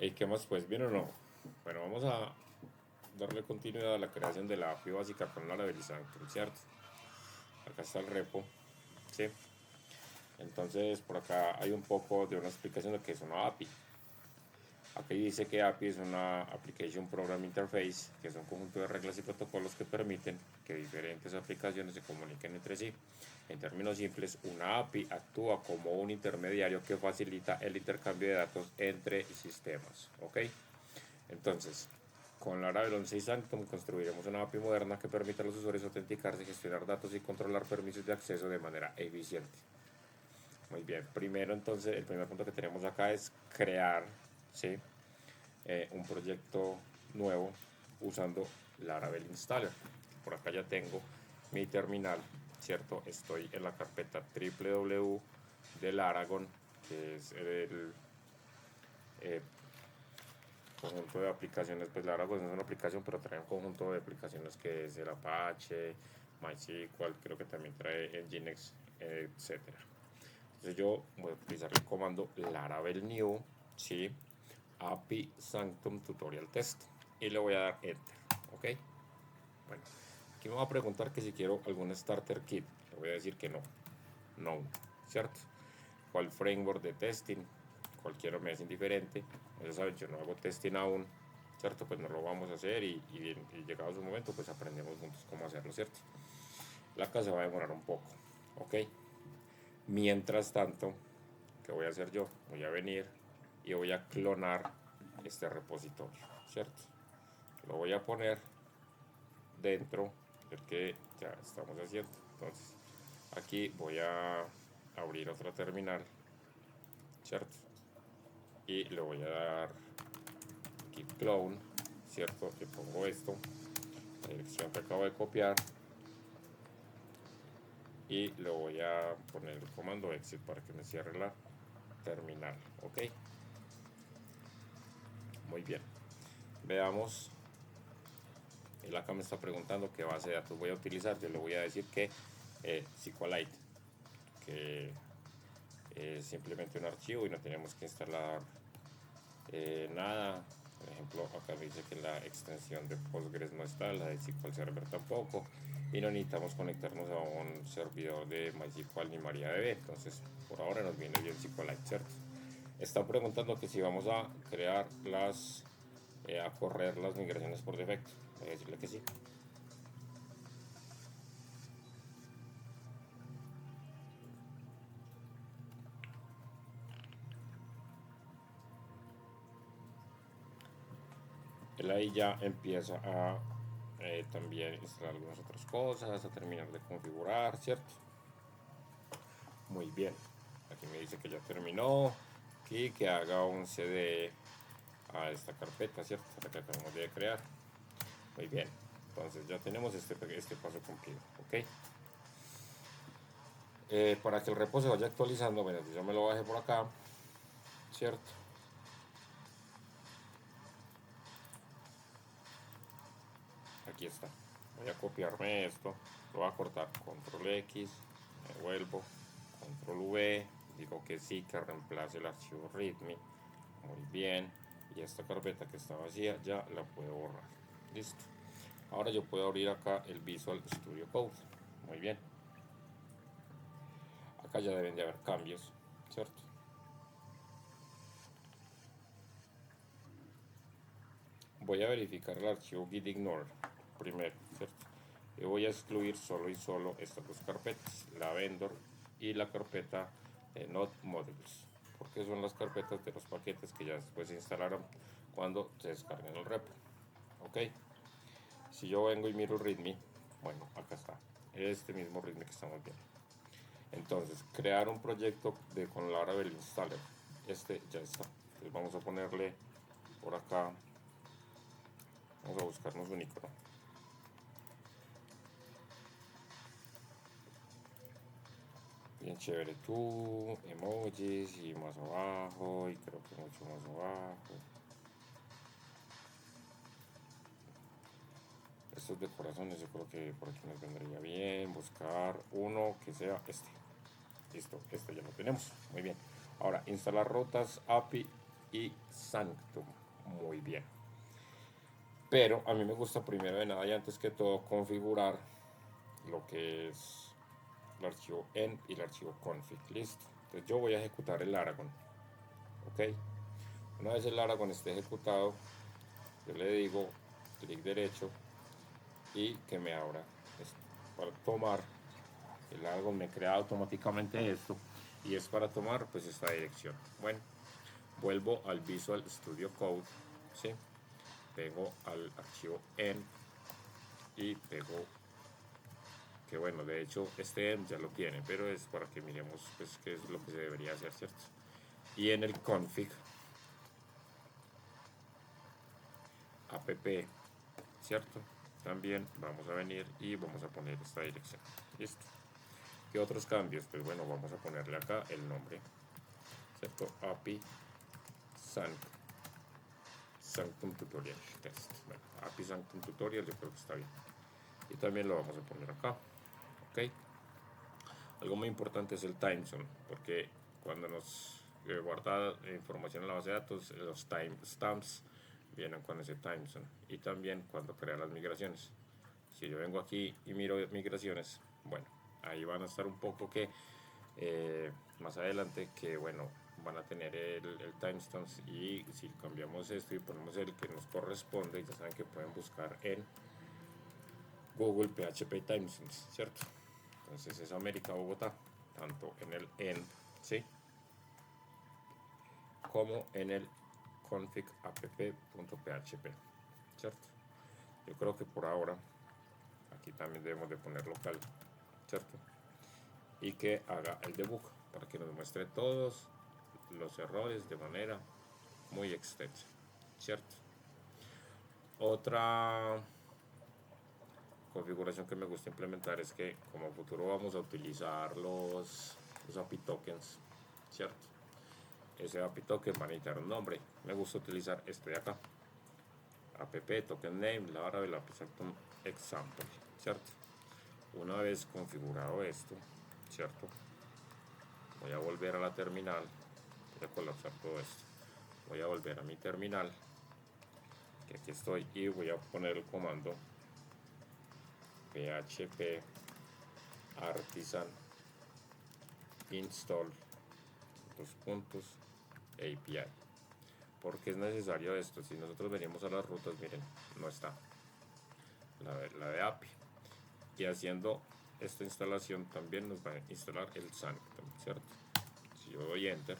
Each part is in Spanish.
¿Y qué más pues? ¿Bien o no? Bueno, vamos a darle continuidad a la creación de la API básica con Laravel y Sanctum, ¿cierto? Acá está el repo, ¿sí? Entonces por acá hay un poco de una explicación de qué es una API. Aquí dice que API es una Application Program Interface, que es un conjunto de reglas y protocolos que permiten que diferentes aplicaciones se comuniquen entre sí. En términos simples, una API actúa como un intermediario que facilita el intercambio de datos entre sistemas. ¿Ok? Entonces, con Laravel 11 y Sanctum construiremos una API moderna que permita a los usuarios autenticarse, gestionar datos y controlar permisos de acceso de manera eficiente. Muy bien, primero entonces el primer punto que tenemos acá es crear, ¿sí? Un proyecto nuevo usando Laravel Installer. Por acá ya tengo mi terminal, ¿cierto? Estoy en la carpeta www del Aragon, que es el conjunto de aplicaciones. Pues Laragon no es una aplicación, pero trae un conjunto de aplicaciones que es el Apache, MySQL, creo que también trae Nginx, etcétera. Entonces yo voy a utilizar el comando Laravel new, ¿sí? API Sanctum Tutorial Test y le voy a dar Enter, ¿ok? Bueno, aquí me va a preguntar que si quiero algún Starter Kit, le voy a decir que no, no, ¿cierto? ¿Cuál framework de testing? Cualquiera me es indiferente, ya saben, yo no hago testing aún, ¿cierto? Pues no lo vamos a hacer y llegado su momento, pues aprendemos juntos cómo hacerlo, ¿cierto? La casa va a demorar un poco, ¿ok? Mientras tanto, ¿qué voy a hacer yo? Voy a venir y voy a clonar este repositorio, ¿cierto? Lo voy a poner dentro del que ya estamos haciendo. Entonces, aquí voy a abrir otra terminal, ¿cierto? Y le voy a dar aquí clone, ¿cierto? Le pongo esto, la dirección que acabo de copiar, y le voy a poner el comando exit para que me cierre la terminal, ¿ok? Muy bien. Veamos. Él acá me está preguntando qué base de datos voy a utilizar. Yo le voy a decir que SQLite, que es simplemente un archivo y no tenemos que instalar nada. Por ejemplo, acá me dice que la extensión de Postgres no está, la de SQL Server tampoco, y no necesitamos conectarnos a un servidor de MySQL ni MariaDB. Entonces, por ahora nos viene bien SQLite, ¿cierto? Está preguntando que si vamos a crear a correr las migraciones por defecto. Voy a decirle que sí. Él ahí ya empieza a también instalar algunas otras cosas, a terminar de configurar, ¿cierto? Muy bien. Aquí me dice que ya terminó y que haga un CD a esta carpeta, ¿cierto? La que acabamos de crear. Muy bien. Entonces ya tenemos este paso cumplido, ¿ok? Para que el repo se vaya actualizando, bueno, yo me lo bajé por acá, ¿cierto? Aquí está. Voy a copiarme esto, lo voy a cortar, control X, me vuelvo, control V, digo que sí, que reemplace el archivo readme. Muy bien. Y esta carpeta que está vacía ya la puedo borrar. Listo. Ahora yo puedo abrir acá el Visual Studio Code. Muy bien. Acá ya deben de haber cambios, ¿cierto? Voy a verificar el archivo gitignore primero, ¿cierto? Y voy a excluir solo y solo estas dos carpetas, la vendor y la carpeta not modules, porque son las carpetas de los paquetes que ya después se instalaron cuando se descarguen el repo. Ok. Si yo vengo y miro el readme, bueno, acá está, este mismo readme que estamos viendo. Entonces, crear un proyecto con Laravel Installer. Este ya está. Entonces vamos a ponerle por acá, vamos a buscarnos un icono. Bien chévere, tú, emojis y más abajo, y creo que mucho más abajo. Estos de corazones yo creo que por aquí nos vendría bien buscar uno que sea este. Listo, este ya lo tenemos. Muy bien. Ahora, instalar rutas API y Sanctum. Muy bien. Pero a mí me gusta primero de nada y antes que todo configurar lo que es el archivo env y el archivo config. Listo. Entonces yo voy a ejecutar el Aragon. Ok. Una vez el Aragon esté ejecutado, yo le digo clic derecho y que me abra esto. Para tomar el Aragon me crea automáticamente esto y es para tomar pues esta dirección. Bueno, vuelvo al Visual Studio Code, ¿sí? Pego al archivo env y pego, que bueno, de hecho este env ya lo tiene, pero es para que miremos pues qué es lo que se debería hacer, ¿cierto? Y en el config app, ¿cierto? También vamos a venir y vamos a poner esta dirección. Listo. ¿Qué otros cambios? Pues bueno, vamos a ponerle acá el nombre, ¿cierto? API Sanctum Tutorial Test. Bueno, API Sanctum Tutorial yo creo que está bien. Y también lo vamos a poner acá. Ok. Algo muy importante es el timezone, porque cuando nos guarda información en la base de datos, los timestamps vienen con ese timezone. Y también cuando crea las migraciones. Si yo vengo aquí y miro migraciones, bueno, ahí van a estar un poco que más adelante, que bueno, van a tener el timestamps, y si cambiamos esto y ponemos el que nos corresponde, ya saben que pueden buscar en Google PHP timestamps, ¿cierto? Entonces es América Bogotá, tanto en el env, ¿sí? como en el config app.php, ¿cierto? Yo creo que por ahora aquí también debemos de poner local, ¿cierto? Y que haga el debug para que nos muestre todos los errores de manera muy extensa, ¿cierto? Otra configuración que me gusta implementar es que como futuro vamos a utilizar los API tokens, ¿cierto? Ese API token va a necesitar un nombre. Me gusta utilizar este de acá, app token name, Laravel API example, ¿cierto? Una vez configurado esto, ¿cierto? Voy a volver a la terminal, voy a colapsar todo esto, voy a volver a mi terminal, que aquí estoy, y voy a poner el comando php artisan install API. Porque es necesario esto. Si nosotros venimos a las rutas, miren, no está la de API. Y haciendo esta instalación también nos va a instalar el Sanctum, ¿cierto? Si yo doy enter,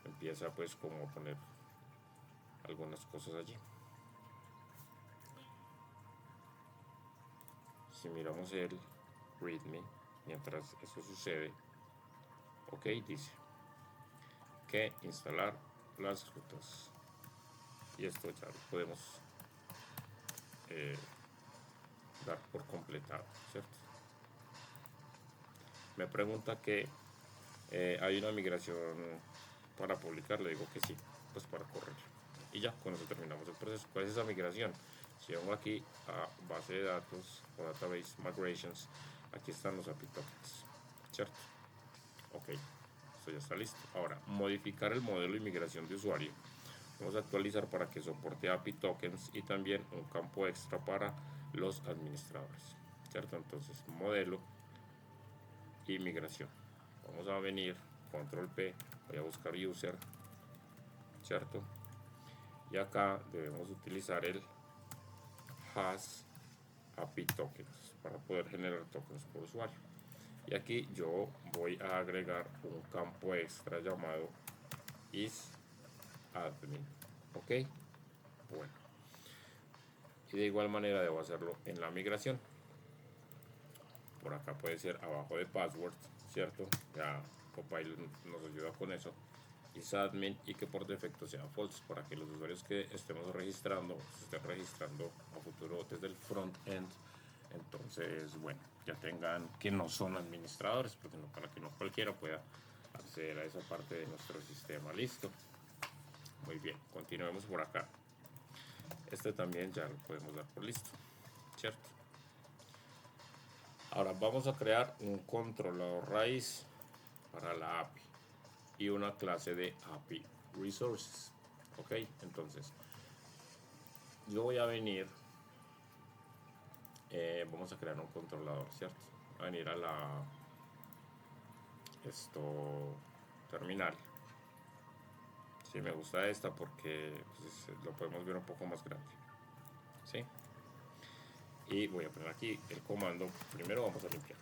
empieza pues como a poner algunas cosas allí. Si miramos el readme, mientras eso sucede, ok, dice que instalar las rutas, y esto ya lo podemos dar por completado, ¿cierto? Me pregunta que hay una migración para publicar, le digo que sí, pues para correr. Y ya, con eso terminamos el proceso. ¿Cuál es esa migración? Si vengo aquí a base de datos o database migrations, aquí están los API tokens, ¿cierto? Ok, esto ya está listo. Ahora, modificar el modelo de migración de usuario. Vamos a actualizar para que soporte API tokens y también un campo extra para los administradores, ¿cierto? Entonces, modelo y migración. Vamos a venir, control P, voy a buscar user, ¿cierto? Y acá debemos utilizar el has API tokens para poder generar tokens por usuario. Y aquí yo voy a agregar un campo extra llamado isAdmin, ¿ok? Bueno, y de igual manera debo hacerlo en la migración. Por acá puede ser abajo de password, ¿cierto? Ya Copilot nos ayuda con eso. Isadmin, y que por defecto sea false para que los usuarios que estemos registrando se estén registrando a futuro desde el front-end. Entonces, bueno, ya tengan que no son administradores, porque no, para que no cualquiera pueda acceder a esa parte de nuestro sistema. Listo. Muy bien, continuemos por acá. Este también ya lo podemos dar por listo, ¿cierto? Ahora vamos a crear un controlador raíz para la API y una clase de API resources. Ok, entonces yo voy a venir, vamos a crear un controlador, ¿cierto? A venir a la terminal. Sí, me gusta esta porque pues, lo podemos ver un poco más grande, ¿sí? Y voy a poner aquí el comando. Primero vamos a limpiar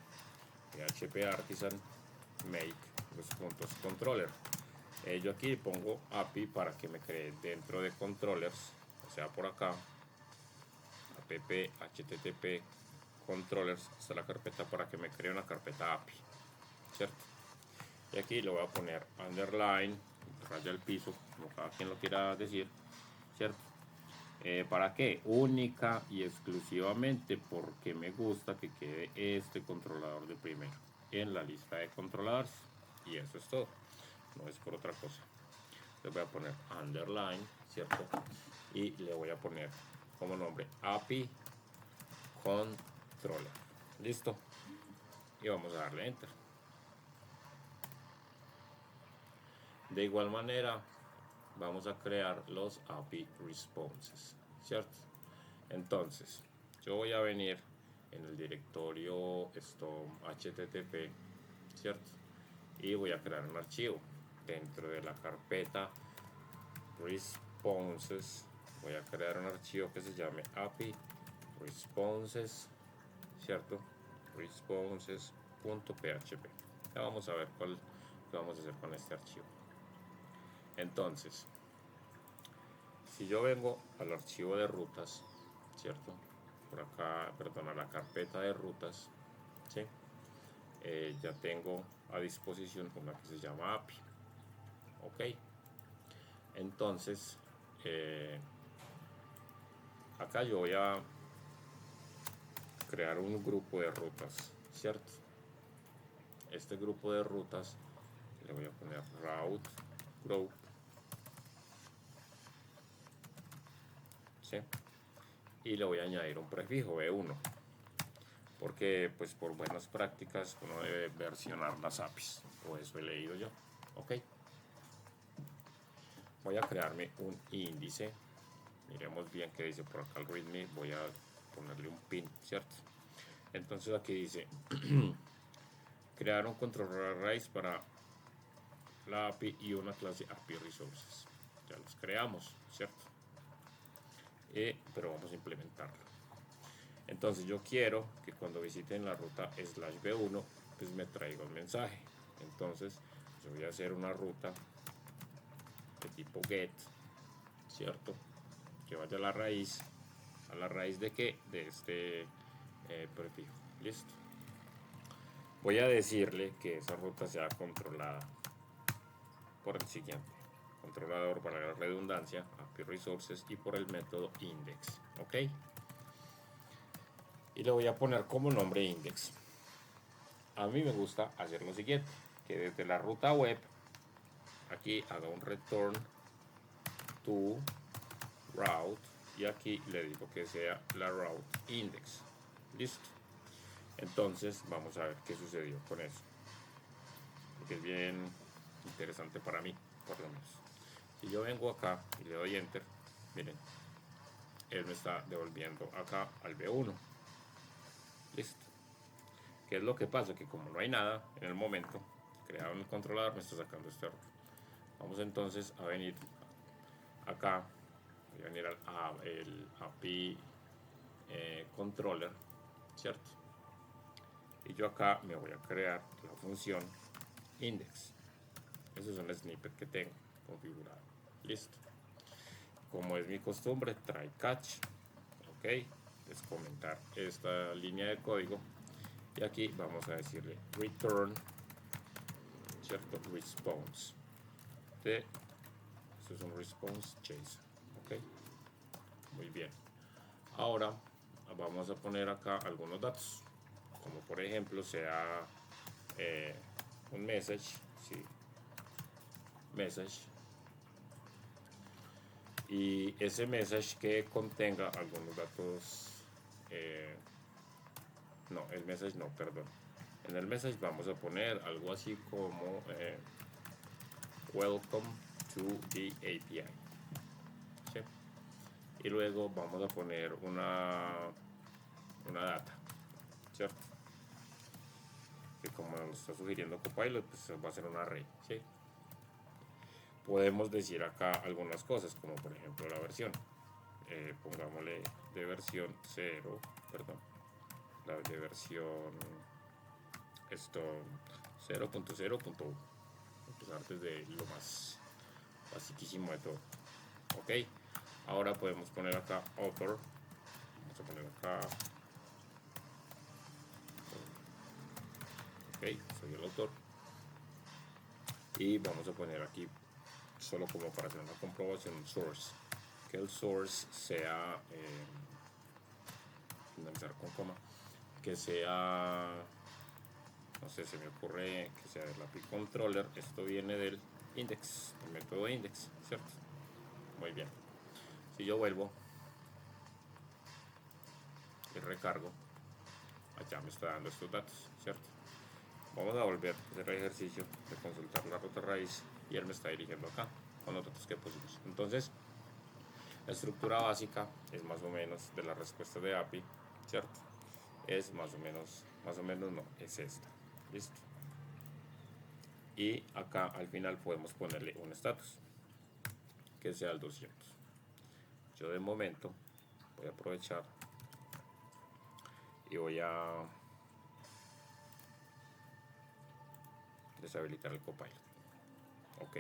php artisan make los puntos controller. Yo aquí pongo API para que me cree dentro de controllers, o sea por acá app http controllers, está la carpeta para que me cree una carpeta API, ¿cierto? Y aquí le voy a poner underline, raya el piso, como cada quien lo quiera decir, ¿cierto? ¿Para qué? Única y exclusivamente porque me gusta que quede este controlador de primero en la lista de controladores. Y eso es todo, no es por otra cosa. Le voy a poner underline, ¿cierto? Y le voy a poner como nombre API Controller. Listo. Y vamos a darle enter. De igual manera, vamos a crear los API responses, ¿cierto? Entonces, yo voy a venir en el directorio http, ¿cierto? Y voy a crear un archivo dentro de la carpeta responses. Voy a crear un archivo que se llame API responses, ¿cierto? responses.php. Ya vamos a ver cuál vamos a hacer con este archivo. Entonces, si yo vengo al archivo de rutas, ¿cierto? Por acá, perdón, a la carpeta de rutas, ¿sí? Ya tengo a disposición una que se llama API. Ok. Entonces, acá yo voy a crear un grupo de rutas, ¿cierto? Este grupo de rutas le voy a poner route group, ¿sí? Y le voy a añadir un prefijo B1 porque pues por buenas prácticas uno debe versionar las APIs, o eso he leído yo. Ok, voy a crearme un índice, miremos bien qué dice por acá el readme, voy a ponerle un pin, ¿cierto? Entonces aquí dice crear un controller arrays para la API y una clase API resources. Ya los creamos, ¿cierto? Pero vamos a implementarlo. Entonces yo quiero que cuando visiten la ruta /b1 pues me traiga un mensaje. Entonces yo voy a hacer una ruta de tipo get, ¿cierto? Que vaya a la raíz de qué, de este prefijo. Listo. Voy a decirle que esa ruta sea controlada por el siguiente controlador, para la redundancia, API resources, y por el método index. Ok, y le voy a poner como nombre index. A mí me gusta hacer lo siguiente, que desde la ruta web aquí haga un return to route, y aquí le digo que sea la route index. Listo. Entonces vamos a ver qué sucedió con eso, porque es bien interesante para mí, por lo menos. Si yo vengo acá y le doy enter, miren, él me está devolviendo acá al B1. Listo. ¿Qué es lo que pasa? Que como no hay nada en el momento creado en el controlador, me está sacando este error. Vamos entonces a venir acá, voy a venir al el API controller, ¿cierto? Y yo acá me voy a crear la función index. Ese es un snippet que tengo configurado. Listo. Como es mi costumbre, try catch. Ok, es comentar esta línea de código. Y aquí vamos a decirle return, ¿cierto? Response. Esto es un response JSON. Ok, muy bien. Ahora vamos a poner acá algunos datos, como por ejemplo sea un message, ¿sí? Message, y ese message que contenga algunos datos, no, el message no, perdón. En el message vamos a poner algo así como welcome to the API. ¿Sí? Y luego vamos a poner una data, ¿cierto? Que como nos está sugiriendo Copilot, pues va a ser un array, ¿sí? Podemos decir acá algunas cosas, como por ejemplo la versión. Pongámosle de versión 0, perdón, la de versión 0.0.1. Empezar desde lo más basiquísimo de todo. Ok, ahora podemos poner acá author. Vamos a poner acá, ok, soy el autor. Y vamos a poner aquí, solo como para hacer una comprobación, source. Que el source sea, finalizar con coma, que sea, no sé, se me ocurre que sea el API controller. Esto viene del index, el método index, ¿cierto? Muy bien. Si yo vuelvo y recargo, allá me está dando estos datos, ¿cierto? Vamos a volver a hacer el ejercicio de consultar la ruta raíz y él me está dirigiendo acá con los datos que pusimos. Entonces, la estructura básica es más o menos de la respuesta de API, ¿cierto? Es más o menos no, es esta, ¿listo? Y acá al final podemos ponerle un status que sea el 200. Yo de momento voy a aprovechar y voy a deshabilitar el Copilot. Ok.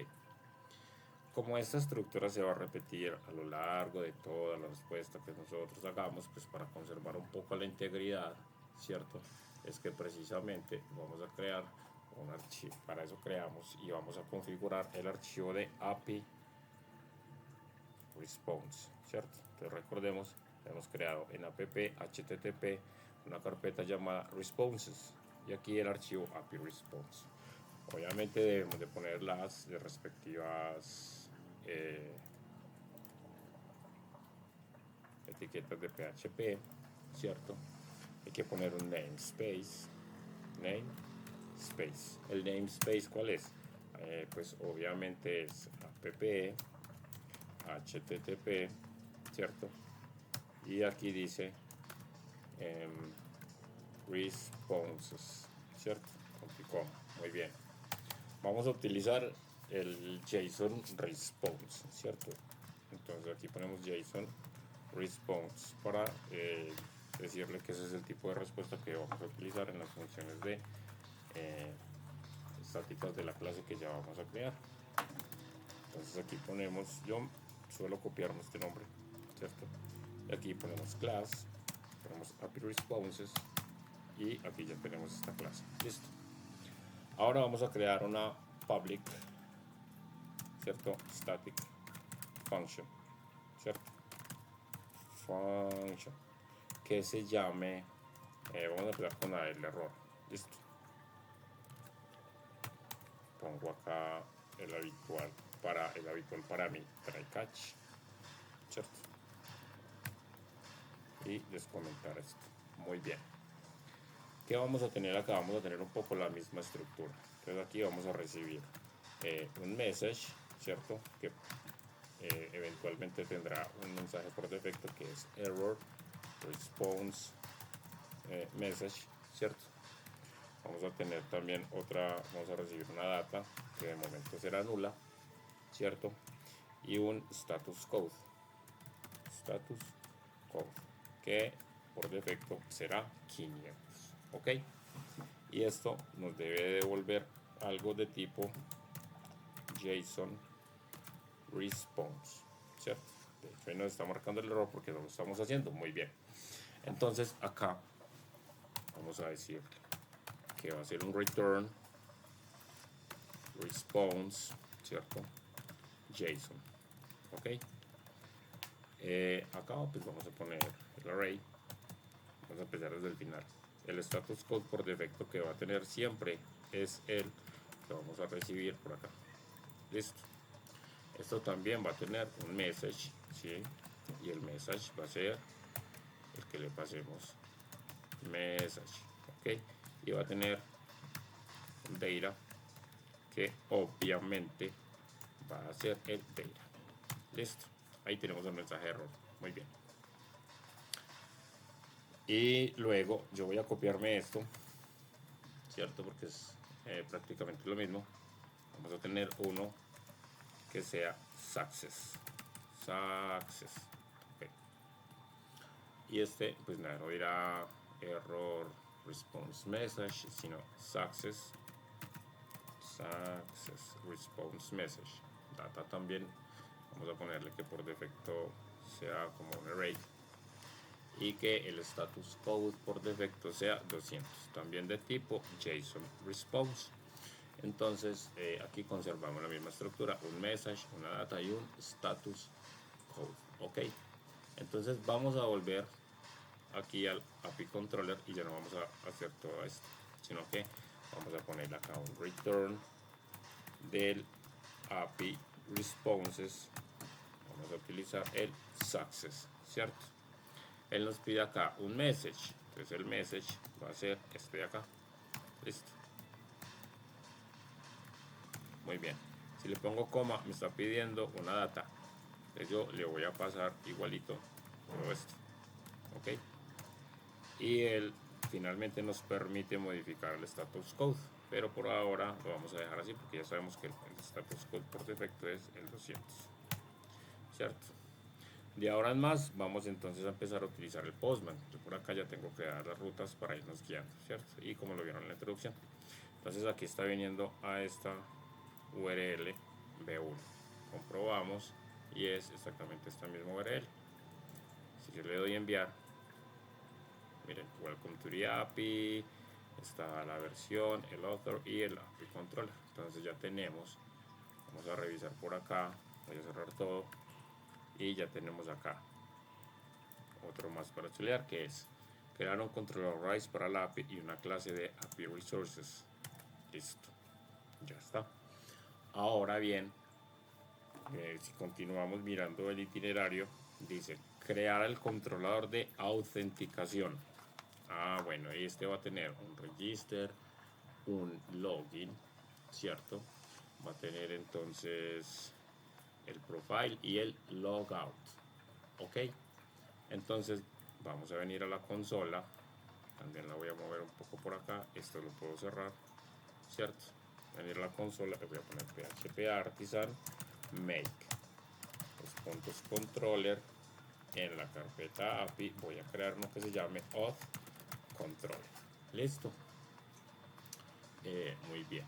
Como esta estructura se va a repetir a lo largo de toda la respuesta que nosotros hagamos, pues para conservar un poco la integridad, ¿cierto? Es que precisamente vamos a crear un archivo, para eso creamos y vamos a configurar el archivo de API response, ¿cierto? Entonces recordemos, hemos creado en app http una carpeta llamada responses y aquí el archivo API response. Obviamente debemos de poner las respectivas etiquetas de PHP, ¿cierto? Hay que poner un namespace. ¿El namespace cuál es? Pues obviamente es app http, ¿cierto? Y aquí dice responses, ¿cierto? Complicó, muy bien. Vamos a utilizar el JSON response, ¿cierto? Entonces aquí ponemos JSON response para decirle que ese es el tipo de respuesta que vamos a utilizar en las funciones de estáticas de la clase que ya vamos a crear. Entonces aquí ponemos, yo suelo copiarme este nombre, ¿cierto? Y aquí ponemos class, ponemos API responses y aquí ya tenemos esta clase. Listo. Ahora vamos a crear una public, ¿cierto? Static function, ¿cierto? Function que se llame, vamos a empezar con el error. Listo. Pongo acá el habitual para mí, try catch, ¿cierto? Y descomentar esto. Muy bien. ¿Qué vamos a tener acá? Vamos a tener un poco la misma estructura. Entonces aquí vamos a recibir un message, ¿cierto? Que eventualmente tendrá un mensaje por defecto que es error response message, ¿cierto? Vamos a tener también vamos a recibir una data que de momento será nula, ¿cierto? Y un status code que por defecto será 500, ¿ok? Y esto nos debe devolver algo de tipo JSON response, ¿cierto? De hecho ahí nos está marcando el error porque no lo estamos haciendo muy bien. Entonces acá vamos a decir que va a ser un return response, ¿cierto? JSON, ¿ok? Acá pues vamos a poner el array. Vamos a empezar desde el final. El status code por defecto que va a tener siempre es el que vamos a recibir por acá. Listo. Esto también va a tener un message, ¿sí? Y el message va a ser el que le pasemos message, ¿ok? Y va a tener un data que obviamente va a ser el data. Listo, ahí tenemos el mensaje de error. Muy bien. Y luego yo voy a copiarme esto, ¿cierto? Porque es prácticamente lo mismo. Vamos a tener uno que sea success. Okay. Y este, pues nada, no dirá error response message, sino success response message. Data también, vamos a ponerle que por defecto sea como un array y que el status code por defecto sea 200, también de tipo JSON response. Entonces aquí conservamos la misma estructura, un message, una data y un status code. Ok, entonces vamos a volver aquí al API controller y ya no vamos a hacer todo esto, sino que vamos a poner acá un return del API responses. Vamos a utilizar el success, ¿cierto? Él nos pide acá un message, entonces el message va a ser este de acá. Listo. Muy bien, si le pongo coma me está pidiendo una data, entonces yo le voy a pasar igualito todo esto. Ok, y él finalmente nos permite modificar el status code, pero por ahora lo vamos a dejar así porque ya sabemos que el status code por defecto es el 200, ¿cierto? De ahora en más vamos entonces a empezar a utilizar el Postman. Yo por acá ya tengo que dar las rutas para irnos guiando, ¿cierto? Y como lo vieron en la introducción, entonces aquí está viniendo a esta URL B1, comprobamos y es exactamente esta misma URL. Si yo le doy enviar, miren, welcome to the API, está la versión, el author y el API controller. Entonces ya tenemos, vamos a revisar por acá, voy a cerrar todo y ya tenemos acá otro más para chulear, que es crear un controller RISE para la API y una clase de API Resources. Listo, ya está. Ahora bien, si continuamos mirando el itinerario, dice crear el controlador de autenticación. Bueno, este va a tener un register, un login, ¿cierto? Va a tener entonces el profile y el logout. Ok, entonces vamos a venir a la consola, también la voy a mover un poco por acá, esto lo puedo cerrar, ¿cierto? Venir a la consola, le voy a poner php artisan make los puntos controller. En la carpeta API voy a crear uno que se llame auth controller. Listo. Muy bien.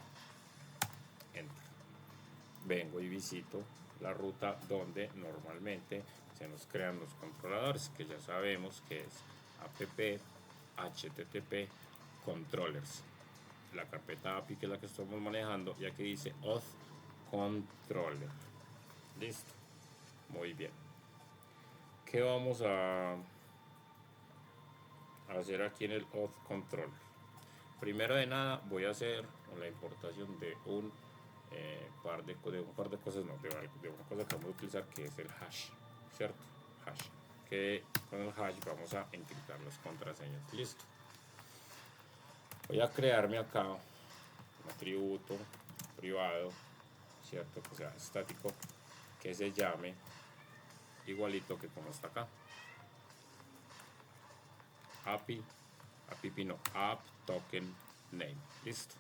Enter. Vengo y visito la ruta donde normalmente se nos crean los controladores, que ya sabemos que es app http controllers, la carpeta API que es la que estamos manejando, y aquí dice auth controller. Listo, muy bien. ¿Qué vamos a hacer aquí en el auth controller? Primero de nada voy a hacer la importación de un par de cosas, no, de una cosa que vamos a utilizar, que es el hash, ¿cierto? Hash, que con el hash vamos a encriptar las contraseñas. Listo. Voy a crearme acá un atributo privado, ¿cierto? Que sea estático, que se llame igualito que como está acá, API no, app token name. Listo.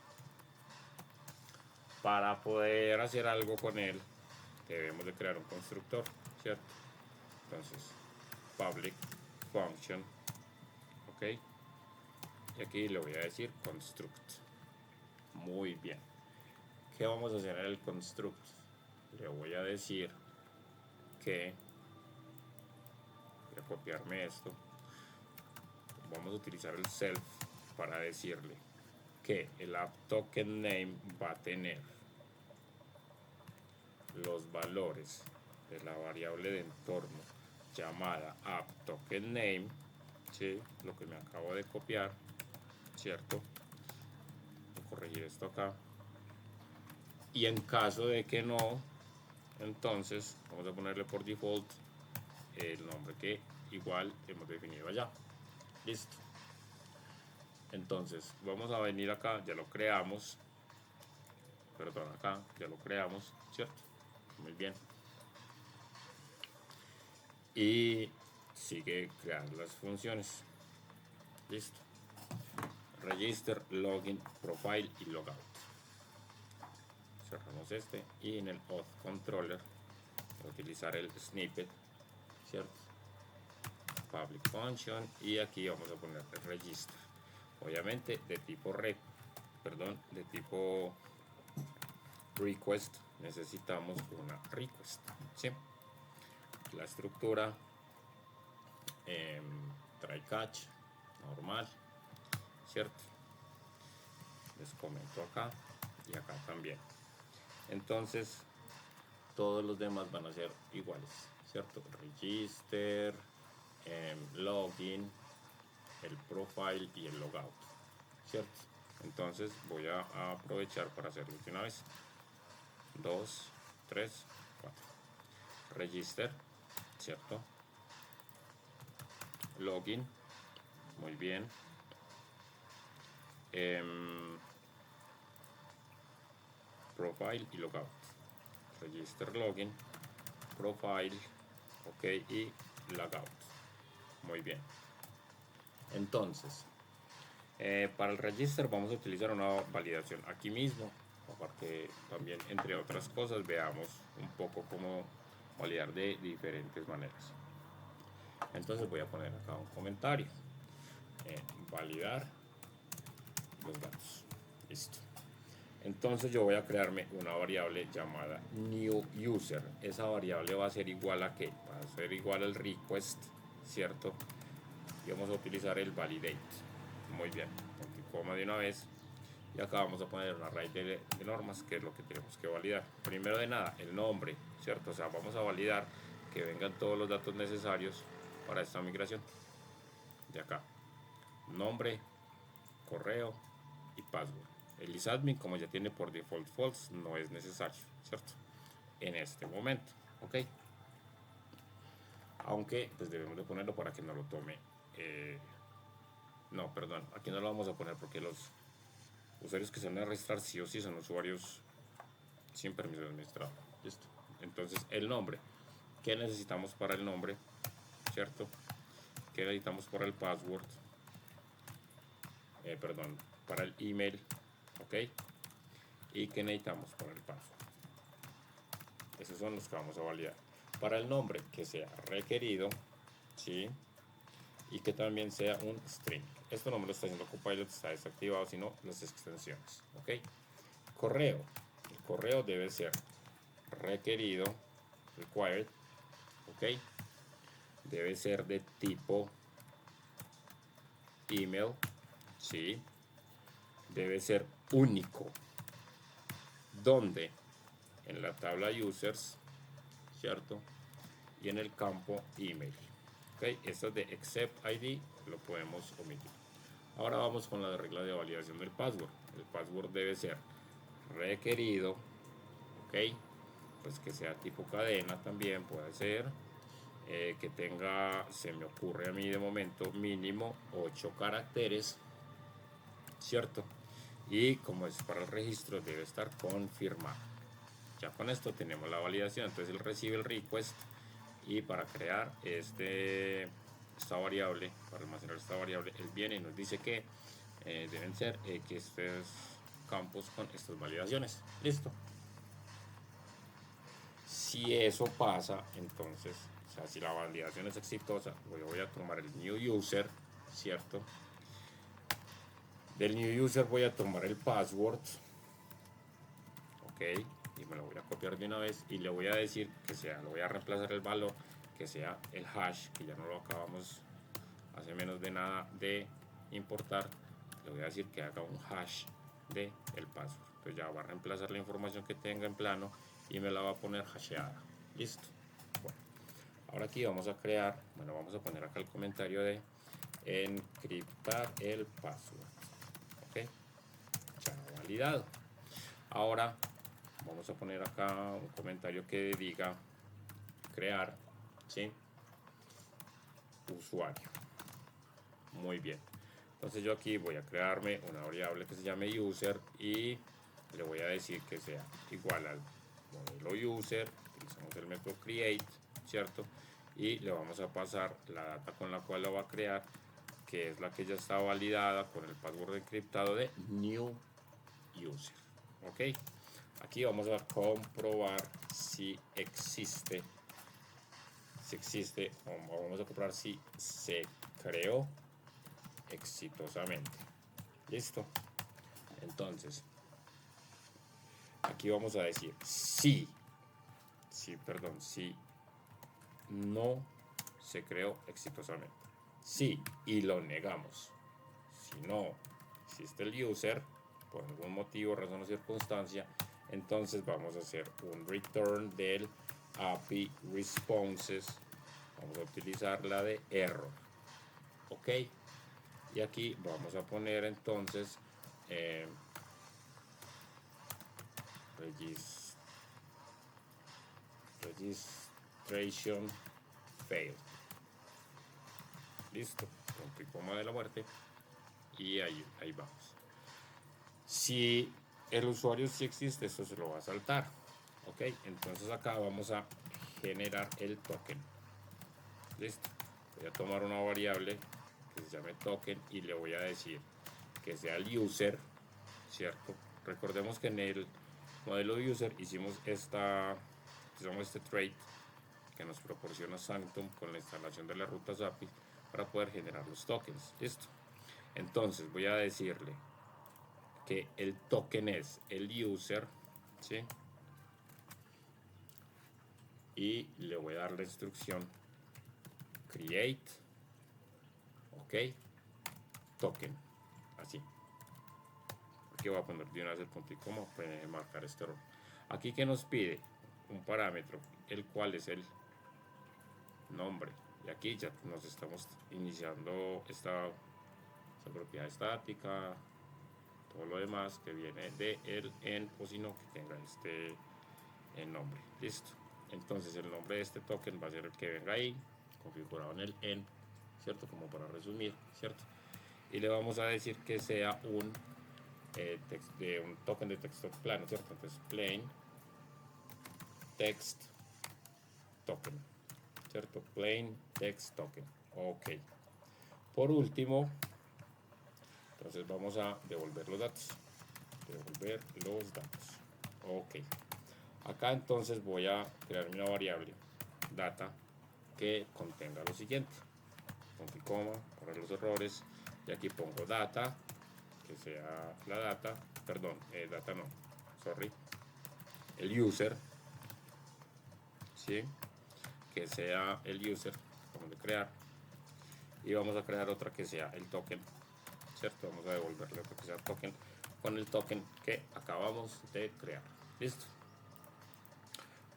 Para poder hacer algo con él debemos de crear un constructor, ¿cierto? Entonces public function, ok, y aquí le voy a decir construct. Muy bien. ¿Qué vamos a hacer en el construct? Le voy a decir que voy a copiarme esto, vamos a utilizar el self para decirle que el app token name va a tener los valores de la variable de entorno llamada app token name, ¿sí? Lo que me acabo de copiar, ¿cierto? Voy a corregir esto acá, y en caso de que no, entonces vamos a ponerle por default el nombre que igual hemos definido allá. Listo. Entonces vamos a venir acá, ya lo creamos, perdón, acá ya lo creamos, ¿cierto? Muy bien. Y sigue creando las funciones. Listo. Register, login, profile y logout. Cerramos este y en el auth controller voy a utilizar el snippet, ¿cierto? Public function y aquí vamos a poner el register, obviamente de tipo de tipo request. Necesitamos una request, ¿sí? La estructura try catch normal, ¿cierto? Les comento acá y acá también. Entonces todos los demás van a ser iguales, ¿cierto? Register, login, el profile y el logout, ¿cierto? Entonces voy a aprovechar para hacerlo de una vez. 2, 3, 4. Register, ¿cierto? Login, muy bien. Profile y logout. Register, login, profile, ok, y logout. Muy bien. Entonces, para el register vamos a utilizar una validación aquí mismo, para que también, entre otras cosas, veamos un poco cómo validar de diferentes maneras. Entonces voy a poner acá un comentario. Validar los datos. Listo. Entonces yo voy a crearme una variable llamada new user. Esa variable va a ser igual a ¿qué? Va a ser igual al request, ¿cierto? Y vamos a utilizar el validate. Muy bien, coma de una vez. Y acá vamos a poner una array de normas, que es lo que tenemos que validar. Primero de nada, el nombre, ¿cierto? O sea, vamos a validar que vengan todos los datos necesarios para esta migración. De acá, nombre, correo y password. El sysadmin, como ya tiene por default false, no es necesario, ¿cierto? En este momento, ¿ok? Aunque pues debemos de ponerlo para que no lo tome. No, perdón, aquí no lo vamos a poner porque los usuarios que se van a registrar sí o sí son usuarios sin permiso de administrador. Listo. Entonces el nombre, ¿qué necesitamos para el nombre? ¿Cierto? ¿Qué necesitamos para el password? Perdón, para el email, ¿ok? ¿Y qué necesitamos para el password? Esos son los que vamos a validar. Para el nombre, que sea requerido, ¿sí? Y que también sea un string. Esto no me lo está haciendo Copilot, está desactivado, sino las extensiones, ¿ok? Correo. El correo debe ser requerido, required, ¿ok? Debe ser de tipo email, ¿sí? Debe ser único. ¿Dónde? En la tabla users, ¿cierto? Y en el campo email. ¿Ok? Esto de except ID lo podemos omitir. Ahora vamos con la regla de validación del password. El password debe ser requerido, ¿ok? Pues que sea tipo cadena también puede ser. Que tenga, se me ocurre a mí de momento, mínimo 8 caracteres, ¿cierto? Y como es para el registro, debe estar confirmado. Ya con esto tenemos la validación. Entonces él recibe el request y para crear esta variable, para almacenar esta variable, él viene y nos dice que deben ser que estos campos con estas validaciones. Listo. Si eso pasa, entonces, o sea, si la validación es exitosa, voy a tomar el new user, ¿cierto? Del new user voy a tomar el password, ok, y me lo voy a copiar de una vez y le voy a decir que sea, lo voy a reemplazar el valor, que sea el hash, que ya no lo acabamos hace menos de nada de importar. Le voy a decir que haga un hash de el password. Entonces ya va a reemplazar la información que tenga en plano y me la va a poner hasheada. Listo. Bueno, ahora aquí vamos a crear, bueno, vamos a poner acá el comentario de encriptar el password. Ok, ya validado. Ahora vamos a poner acá un comentario que diga crear, ¿sí? Usuario. Muy bien. Entonces yo aquí voy a crearme una variable que se llame user y le voy a decir que sea igual al modelo user, tenemos el método create, ¿cierto? Y le vamos a pasar la data con la cual lo va a crear, que es la que ya está validada con el password encriptado de new user. Ok, aquí vamos a comprobar si existe, o vamos a comprobar si se creó exitosamente. Listo. Entonces aquí vamos a decir si no se creó exitosamente. Sí, y lo negamos. Si no existe el user, por algún motivo, razón o circunstancia, entonces vamos a hacer un return del API responses. Vamos a utilizar la de error. Ok. Y aquí vamos a poner entonces registration failed. Listo, punto y coma de la muerte. Y ahí vamos. Si el usuario sí existe, esto se lo va a saltar. Ok, entonces acá vamos a generar el token. Listo. Voy a tomar una variable que se llame token y le voy a decir que sea el user, ¿cierto? Recordemos que en el modelo user hicimos este trait que nos proporciona Sanctum con la instalación de las rutas API para poder generar los tokens. Listo. Entonces voy a decirle que el token es el user, ¿sí? Y le voy a dar la instrucción create, ok, token, así. Aquí voy a poner de una vez el punto y coma para marcar este error. Aquí que nos pide un parámetro, el cual es el nombre. Y aquí ya nos estamos iniciando esta propiedad estática, todo lo demás que viene de el en, o si no que tenga este nombre. Listo. Entonces el nombre de este token va a ser el que venga ahí, configurado en el en, ¿cierto? Como para resumir, ¿cierto? Y le vamos a decir que sea un token de texto plano, ¿cierto? Entonces plain text token, ¿cierto? Plain text token. Ok. Por último, entonces vamos a devolver los datos. Ok. Acá entonces voy a crear una variable data que contenga lo siguiente. Punto y coma para los errores. Y aquí pongo data, que sea la data, perdón, data no, sorry, el user, ¿sí? Que sea el user, vamos a crear. Y vamos a crear otra que sea el token, ¿cierto? Vamos a devolverle otra que sea token con el token que acabamos de crear. Listo.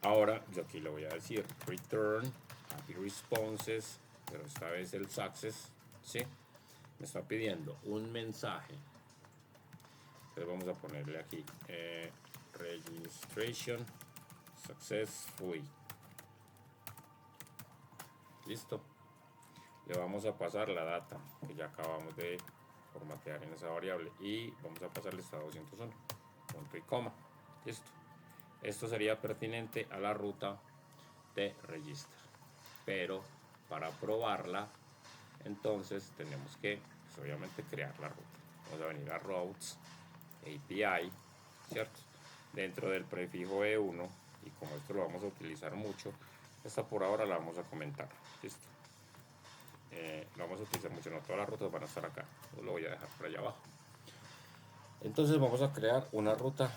Ahora yo aquí le voy a decir return API responses, pero esta vez el success, ¿sí? Me está pidiendo un mensaje. Entonces vamos a ponerle aquí registration successfully. Listo. Le vamos a pasar la data que ya acabamos de formatear en esa variable y vamos a pasarle esta 201, punto y coma. Listo. Esto sería pertinente a la ruta de register, pero para probarla entonces tenemos que pues, obviamente crear la ruta. Vamos a venir a routes API, ¿cierto? Dentro del prefijo E1, y como esto lo vamos a utilizar mucho, esta por ahora la vamos a comentar. Listo. Lo vamos a utilizar mucho, no todas las rutas van a estar acá, lo voy a dejar por allá abajo. Entonces vamos a crear una ruta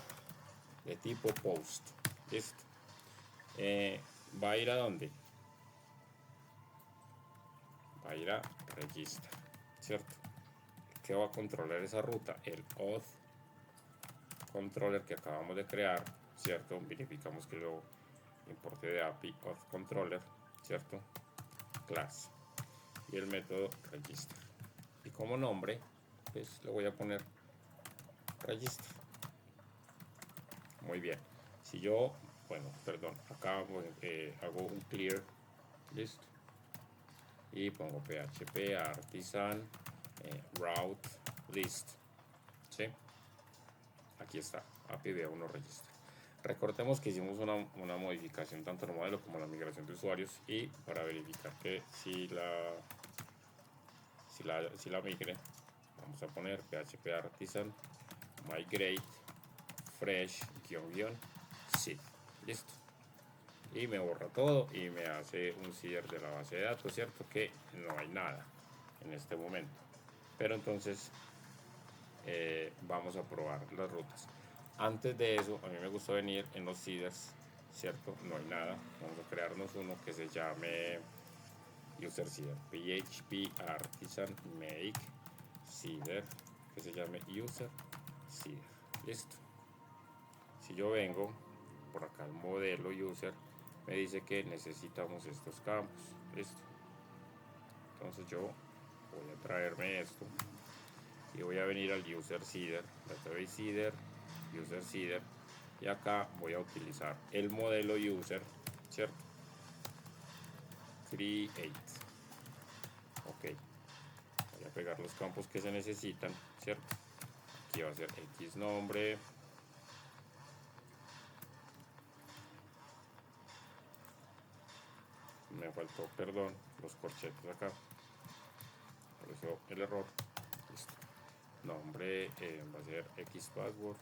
de tipo post. Listo. ¿Va a ir a dónde? Va a ir a register, ¿cierto? ¿Qué va a controlar esa ruta? El auth controller que acabamos de crear, ¿cierto? Verificamos que lo importe de API auth controller, ¿cierto? Class y el método register. Y como nombre, pues le voy a poner register. Muy bien. Si yo, bueno, perdón, acá hago un clear, listo. Y pongo php artisan route list, ¿sí? Aquí está, API V1 register. Recordemos que hicimos una modificación tanto en el modelo como en la migración de usuarios, y para verificar que si la migre, vamos a poner php artisan migrate fresh --seed. Listo. Y me borra todo y me hace un seeder de la base de datos, cierto que no hay nada en este momento. Pero entonces vamos a probar las rutas. Antes de eso, a mí me gusta venir en los seeders, cierto, no hay nada. Vamos a crearnos uno que se llame user seeder, php artisan make seeder, que se llame user seeder. Listo. Si yo vengo por acá al modelo user, me dice que necesitamos estos campos. Listo. Entonces yo voy a traerme esto y voy a venir al user seeder, database seeder, user seeder, y acá voy a utilizar el modelo user, cierto, create. Ok, voy a pegar los campos que se necesitan, cierto. Aquí va a ser x nombre, me faltó, perdón, los corchetes acá, por eso el error. Listo. Nombre va a ser x password,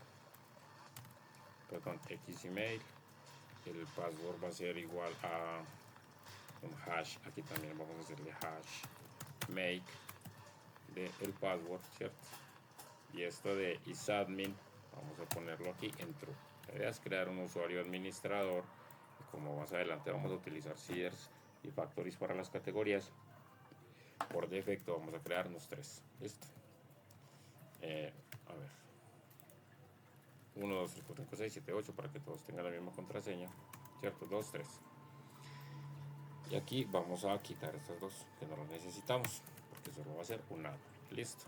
perdón, x email, el password va a ser igual a un hash, aquí también vamos a hacerle hash make de el password, cierto, y esto de isadmin vamos a ponerlo aquí en true. La idea es crear un usuario administrador, y como más adelante vamos a utilizar seeders y factories para las categorías, por defecto vamos a crearnos 3. Listo. A ver, 1, 2, 3, 4, 5, 6, 7, 8 para que todos tengan la misma contraseña, cierto, 2, 3. Y aquí vamos a quitar estas dos que no las necesitamos, porque solo va a ser un admin. Listo.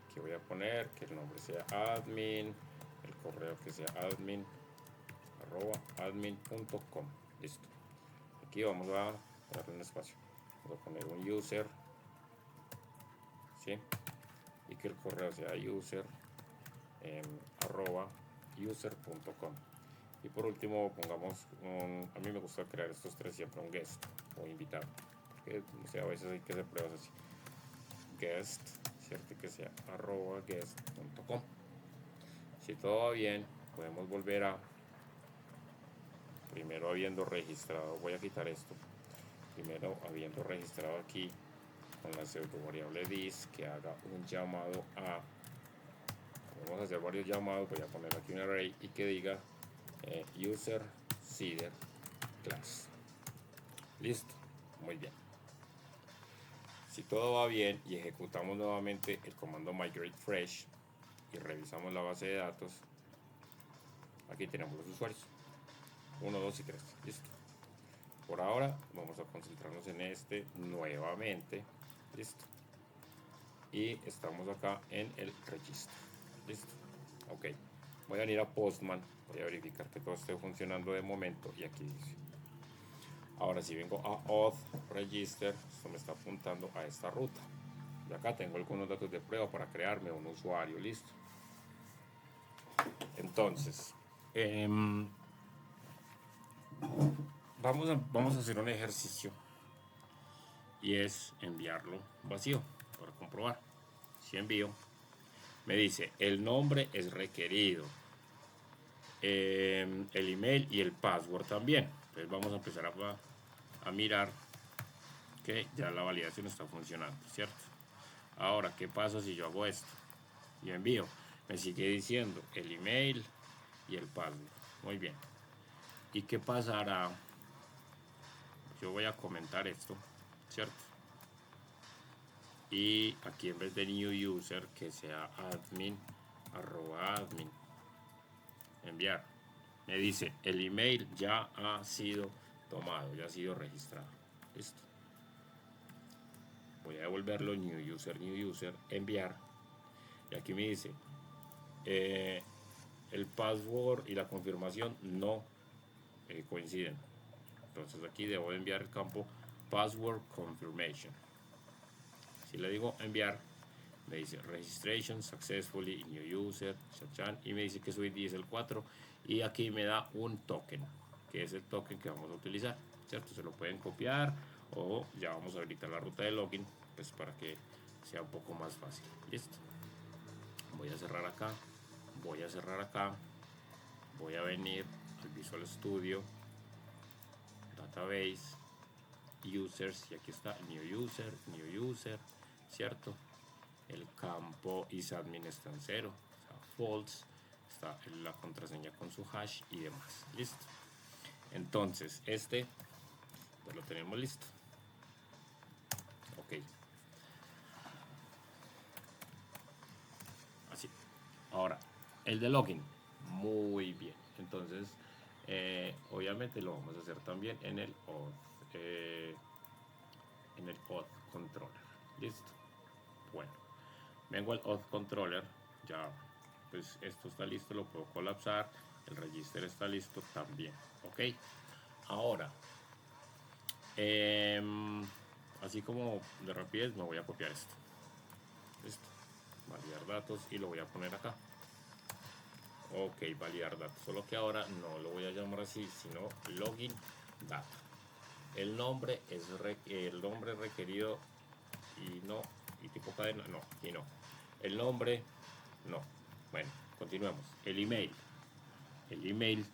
Aquí voy a poner que el nombre sea admin, el correo que sea admin@admin.com. Listo. Aquí vamos a darle un espacio. Voy a poner un user, ¿sí? Y que el correo sea user @user.com. Y por último pongamos a mí me gusta crear estos tres siempre un guest o invitado, porque o sea, a veces hay que hacer pruebas así. Guest, cierto, que sea @guest.com. Si todo va bien, podemos volver a primero habiendo registrado, voy a quitar esto, primero habiendo registrado aquí con la pseudo variable this, que haga un llamado a, vamos a hacer varios llamados, voy a poner aquí un array y que diga user seeder class. Listo, muy bien. Si todo va bien y ejecutamos nuevamente el comando migrate fresh y revisamos la base de datos, aquí tenemos los usuarios 1, 2 y 3. Listo. Por ahora vamos a concentrarnos en este nuevamente. Listo. Y estamos acá en el registro. Listo. Ok. Voy a venir a Postman. Voy a verificar que todo esté funcionando de momento. Y aquí dice. Ahora si vengo a auth register, esto me está apuntando a esta ruta. Y acá tengo algunos datos de prueba para crearme un usuario. Listo. Entonces, vamos a hacer un ejercicio y es enviarlo vacío para comprobar. Si envío, me dice el nombre es requerido, el email y el password también. Entonces vamos a empezar a mirar que ya la validación está funcionando, ¿cierto? Ahora, ¿qué pasa si yo hago esto y envío? Me sigue diciendo el email y el password. Muy bien. ¿Y qué pasará? Yo voy a comentar esto, ¿cierto? Y aquí en vez de new user que sea admin @admin, enviar, me dice el email ya ha sido tomado, ya ha sido registrado. Listo. Voy a devolverlo new user, enviar, y aquí me dice el password y la confirmación no coinciden. Entonces aquí debo enviar el campo password confirmation. Si le digo enviar, me dice registration successfully, new user, chachan, y me dice que su ID es el 4 y aquí me da un token, que es el token que vamos a utilizar, ¿cierto? Se lo pueden copiar o ya vamos a habilitar la ruta de login, pues para que sea un poco más fácil. Listo. Voy a cerrar acá, voy a cerrar acá, voy a venir al Visual Studio, Database, Users, y aquí está New User, ¿cierto? El campo isAdmin está en 0, o sea, false, está la contraseña con su hash y demás. Listo. Entonces, este ya lo tenemos listo. Ok. Así. Ahora, el de login. Muy bien. Entonces, obviamente lo vamos a hacer también en el auth controller. Listo. Bueno, vengo al auth controller. Ya, pues esto está listo, lo puedo colapsar. El register está listo también. Ok. Ahora, así como de rapidez, me voy a copiar esto. Listo. Validar datos y lo voy a poner acá. Ok, validar datos. Solo que ahora no lo voy a llamar así, sino login data. El nombre es el nombre requerido y no, y tipo cadena, no, y no. El nombre, no. Bueno, continuemos. El email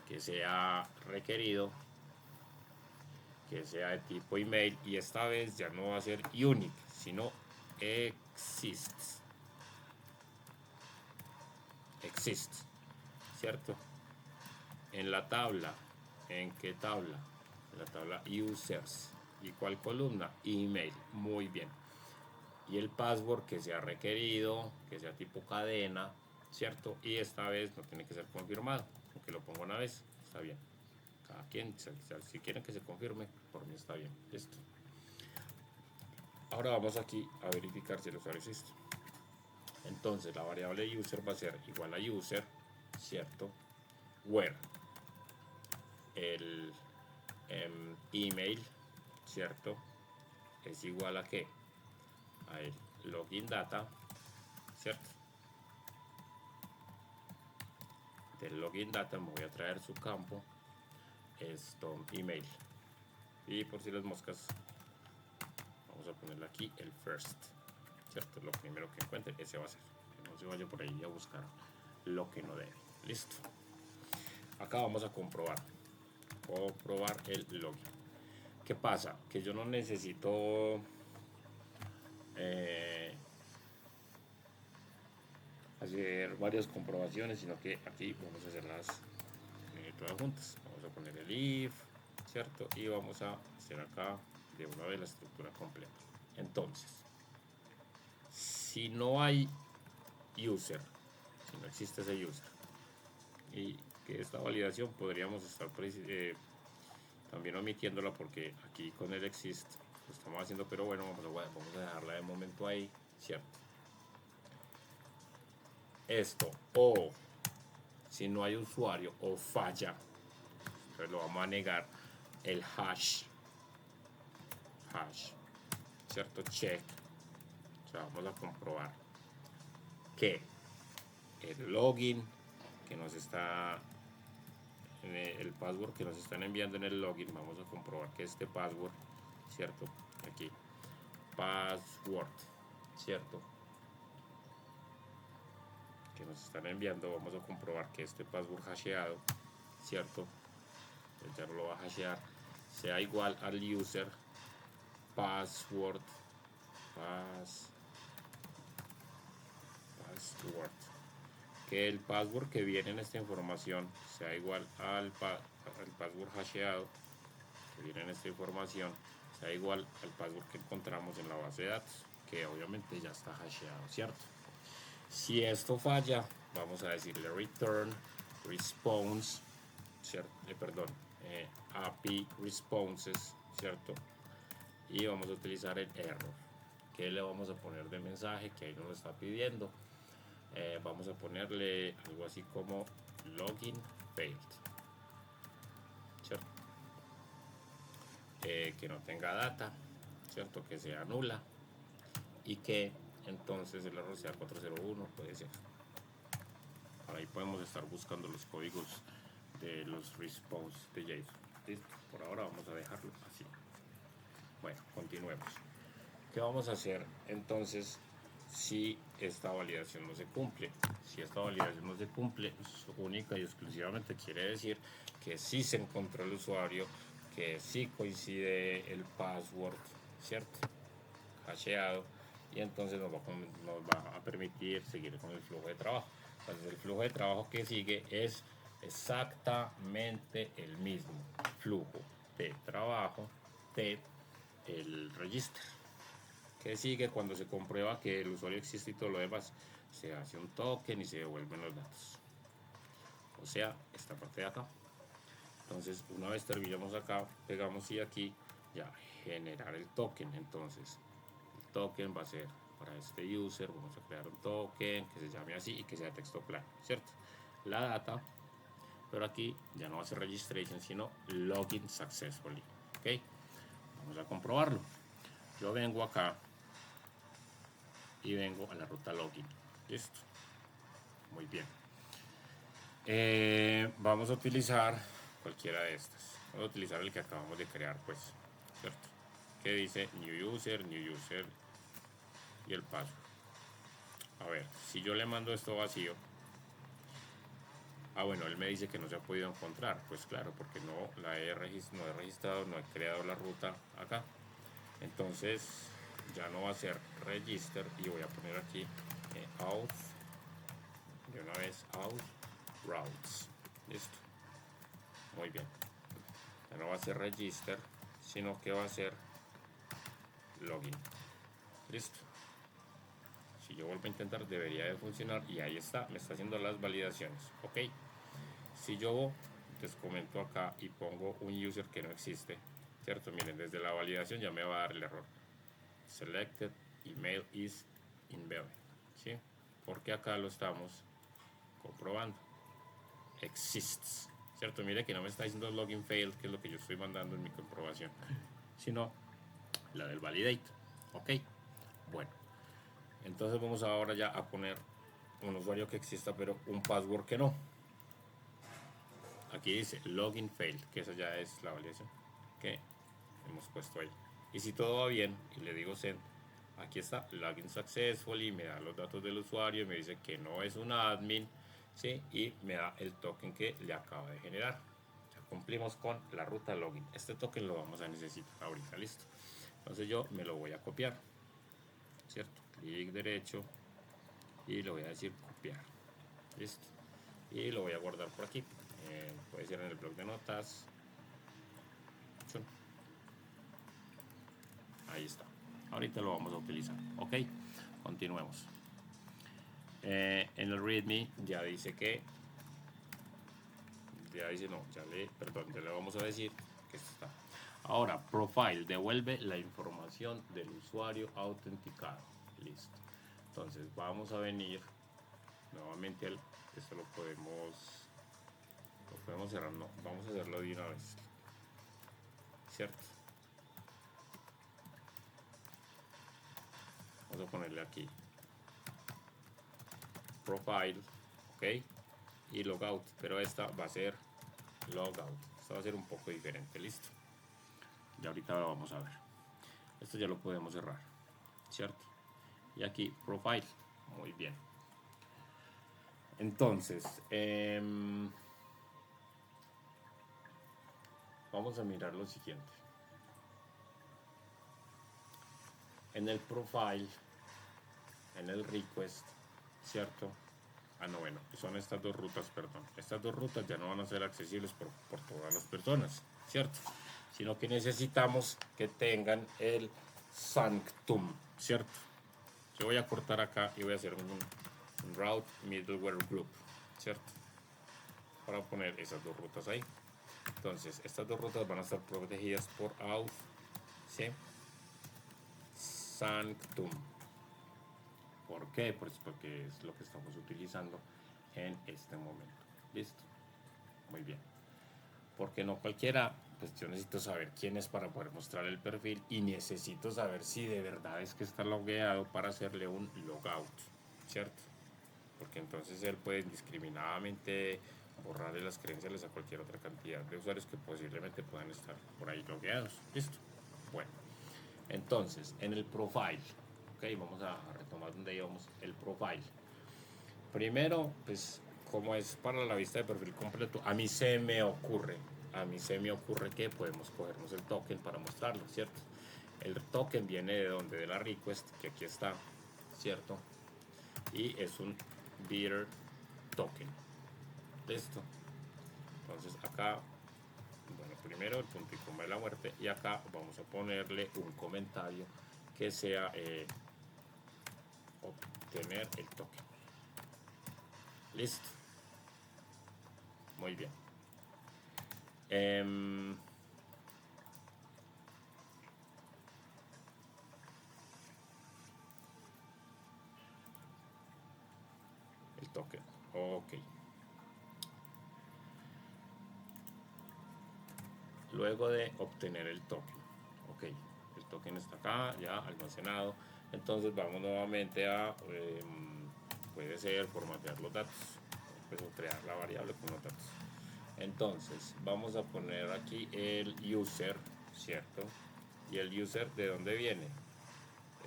que sea requerido, que sea de tipo email, y esta vez ya no va a ser unique, sino exists, ¿cierto? En la tabla, ¿en qué tabla? En la tabla users. ¿Y cuál columna? Email. Muy bien. Y el password que sea requerido, que sea tipo cadena, ¿cierto? Y esta vez no tiene que ser confirmado, aunque lo pongo una vez, está bien. Cada quien, si quieren que se confirme, por mí está bien. Listo. Ahora vamos aquí a verificar si el usuario existe. Entonces la variable user va a ser igual a user, ¿cierto? Where el email, ¿cierto? Es igual a qué? A el login data, ¿cierto? Del login data me voy a traer su campo, esto, email. Y por si las moscas, vamos a ponerle aquí el first, ¿cierto? Lo primero que encuentre, ese va a ser. Que no se vaya por ahí a buscar lo que no debe. Listo. Acá vamos a comprobar el login. ¿Qué pasa? Que yo no necesito hacer varias comprobaciones, sino que aquí vamos a hacerlas todas juntas. Vamos a poner el if, ¿cierto? Y vamos a hacer acá de una vez la estructura completa. Entonces, si no hay user, si no existe ese user, y que esta validación podríamos estar también omitiéndola porque aquí con el exist lo estamos haciendo, pero bueno, vamos a dejarla de momento ahí, ¿cierto? Esto, o si no hay usuario o falla, entonces lo vamos a negar el hash, ¿cierto? Check. O sea, vamos a comprobar que el login que nos está, el password que nos están enviando en el login, vamos a comprobar que este password, ¿cierto? Aquí, password, ¿cierto? Que nos están enviando, vamos a comprobar que este password hasheado, ¿cierto? Pues ya no lo va a hashear, sea igual al user password, que el password que viene en esta información sea igual al password hasheado que viene en esta información, sea igual al password que encontramos en la base de datos, que obviamente ya está hasheado, ¿cierto? Si esto falla, vamos a decirle return response, ¿cierto? API responses, ¿cierto? Y vamos a utilizar el error. ¿Qué le vamos a poner de mensaje? Que ahí nos lo está pidiendo. Vamos a ponerle algo así como login failed, ¿cierto? Que no tenga data, ¿cierto? Que sea nula y que entonces el error sea 401, puede ser. Ahí podemos estar buscando los códigos de los response de JSON. Listo, por ahora vamos a dejarlo así. Bueno, continuemos. ¿Qué vamos a hacer entonces si esta validación no se cumple? Si esta validación no se cumple, única y exclusivamente quiere decir que sí se encontró el usuario, que sí coincide el password, ¿cierto? Hasheado, y entonces nos va a permitir seguir con el flujo de trabajo. Entonces el flujo de trabajo que sigue es exactamente el mismo flujo de trabajo de el register. Que sigue cuando se comprueba que el usuario existe y todo lo demás, se hace un token y se devuelven los datos. O sea, esta parte de acá. Entonces, una vez terminamos acá, pegamos y aquí ya generar el token. Entonces, el token va a ser para este user, vamos a crear un token que se llame así y que sea texto plano, ¿cierto? La data, pero aquí ya no va a ser registration, sino login successfully, ¿ok? Vamos a comprobarlo. Yo vengo acá y vengo a la ruta login. Listo. Muy bien. Vamos a utilizar cualquiera de estas. Vamos a utilizar el que acabamos de crear, pues, ¿cierto? Que dice new user y el password. A ver, si yo le mando esto vacío. Bueno, él me dice que no se ha podido encontrar. Pues claro, porque no he registrado, no he creado la ruta acá. Entonces ya no va a ser register y voy a poner aquí auth, de una vez auth routes. Listo. Muy bien. Ya no va a ser register, sino que va a ser login. Listo. Si yo vuelvo a intentar, debería de funcionar y ahí está, me está haciendo las validaciones. Ok. Si yo les comento acá y pongo un user que no existe, ¿cierto? Miren, desde la validación ya me va a dar el error. Selected email is invalid, ¿sí? Porque acá lo estamos comprobando. Exists, ¿cierto? Mire que no me está diciendo login failed, que es lo que yo estoy mandando en mi comprobación, sino la del validate. Ok, bueno, entonces vamos ahora ya a poner un usuario que exista, pero un password que no. Aquí dice login failed, que esa ya es la validación que hemos puesto ahí. Y si todo va bien y le digo send, aquí está login successfully, me da los datos del usuario, me dice que no es un admin, ¿sí? Y me da el token que le acaba de generar. Ya cumplimos con la ruta login. Este token lo vamos a necesitar ahorita, listo. Entonces yo me lo voy a copiar, ¿cierto? Clic derecho y le voy a decir copiar, listo. Y lo voy a guardar por aquí. Puede ser en el bloc de notas. Ahí está. Ahorita lo vamos a utilizar. Ok, continuemos. En el readme ya dice que ya dice no, ya le vamos a decir que esto está. Ahora, profile devuelve la información del usuario autenticado. Listo. Entonces vamos a venir nuevamente al, esto lo podemos cerrar, no, vamos a hacerlo de una vez, cierto. Vamos a ponerle aquí profile, ok, y logout, pero esta va a ser logout. Esto va a ser un poco diferente, listo. Ya ahorita lo vamos a ver. Esto ya lo podemos cerrar, cierto. Y aquí profile, muy bien. Entonces vamos a mirar lo siguiente. En el profile, en el request, cierto. No, bueno, son estas dos rutas, perdón. Estas dos rutas ya no van a ser accesibles por todas las personas, ¿cierto? Sino que necesitamos que tengan el sanctum, ¿cierto? Yo voy a cortar acá y voy a hacer un route middleware group, ¿cierto? Para poner esas dos rutas ahí. Entonces, estas dos rutas van a estar protegidas por auth, ¿sí? Sanctum. ¿Por qué? Pues porque es lo que estamos utilizando en este momento. ¿Listo? Muy bien. Porque no cualquiera pues yo necesito saber quién es para poder mostrar el perfil y necesito saber si de verdad es que está logueado para hacerle un logout, ¿cierto? Porque entonces él puede indiscriminadamente borrarle las credenciales a cualquier otra cantidad de usuarios que posiblemente puedan estar por ahí logueados. Listo. Bueno, entonces en el profile, ok, vamos a retomar donde íbamos, el profile. Primero, pues como es para la vista de perfil completo, a mí se me ocurre que podemos cogernos el token para mostrarlo, ¿cierto? El token viene de donde, de la request, que aquí está, ¿cierto? Y es un beater token. Listo. Entonces acá, bueno, primero el punto y coma de la muerte y acá vamos a ponerle un comentario que sea obtener el token. Listo. Muy bien. El token. Ok. Luego de obtener el token. Ok. El token está acá, ya almacenado. Entonces vamos nuevamente a, puede ser formatear los datos, pues o crear la variable con los datos. Entonces vamos a poner aquí el user, ¿cierto? Y el user, ¿de dónde viene?